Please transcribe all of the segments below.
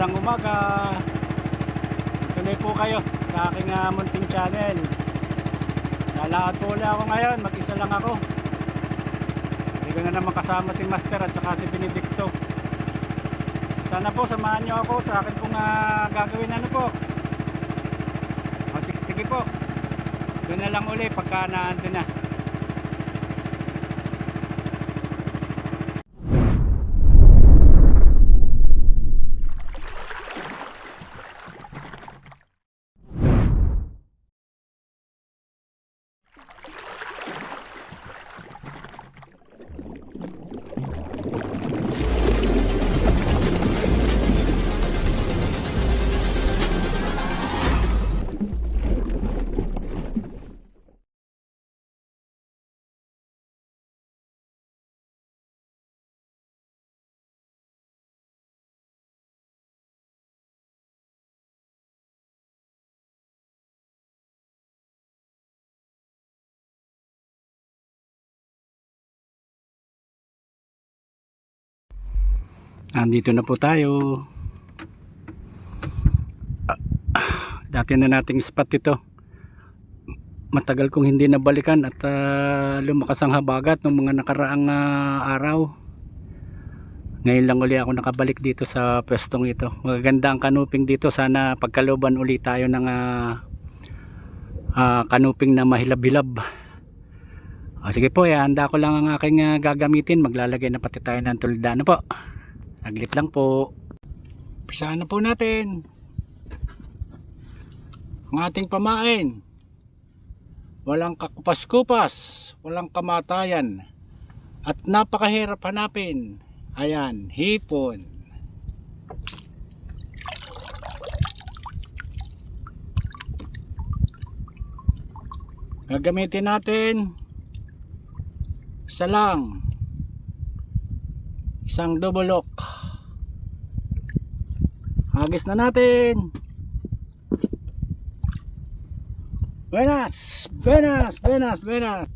magandang umaga. Tuloy po kayo sa aking munting channel. Lalakad po ulit ako ngayon, mag-isa lang ako. Hindi ko na naman kasama si Master at saka si Benedicto. Sana po samahan nyo ako sa akin pong gagawin po. O, sige po, doon na lang ulit pagka naandun na. Andito na po tayo. Dati na nating spot ito. Matagal kong hindi nabalikan at lumakas ang habagat ng mga nakaraang araw. Ngayon lang uli ako nakabalik dito sa pwestong ito. Magaganda ang kanuping dito. Sana pagkalooban uli tayo ng kanuping na mahilab-hilab. Sige po, handa ko lang ang aking gagamitin. Maglalagay na pati tayo ng tulda. Ano po? Naglit lang po. Pisahan na po natin ang ating pamain. Walang kakupas-kupas, walang kamatayan, at napakahirap hanapin. Ayan, hipon. Gagamitin natin isa lang, isang double lock. Hagis na natin. Buenas, buenas, buenas, buenas.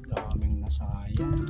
Daming nasayang.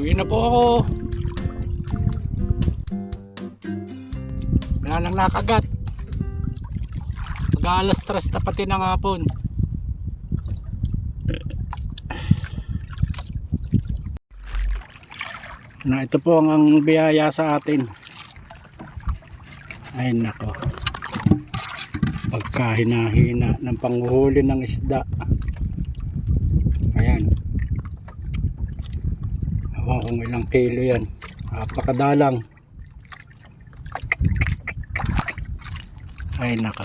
Uwi na po ako. Wala lang nakagat. Mag-aalas 3 na pati ng hapon. Na ito po ang biyaya sa atin. Ay nako. Pagkahina-hina ng panghuhuli ng isda. Ayan. Ewan kung ilang kilo yan. Napakadalang. Ay nako.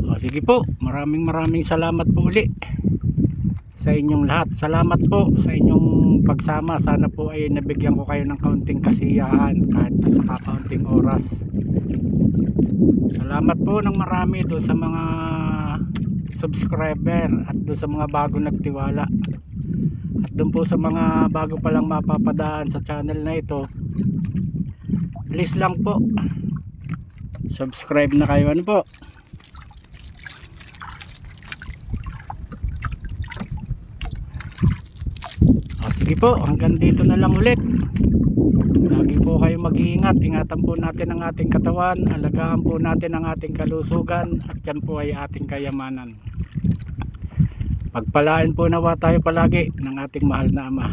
O sige po. Maraming salamat po uli sa inyong lahat. Salamat po sa inyong pagsama. Sana po ay nabigyan ko kayo ng kaunting kasiyahan kahit sa kakaunting oras. Salamat po ng marami doon sa mga subscriber at doon sa mga bago nagtiwala. At doon po sa mga bago pa lang mapapadaan sa channel na ito, please lang po subscribe na kayo. Ano po? Sige po, hanggang dito na lang ulit. Lagi po kayo mag-iingat. Ingatan po natin ang ating katawan. Alagaan po natin ang ating kalusugan. At yan po ay ating kayamanan. Pagpalain po nawa tayo palagi ng ating mahal na Ama.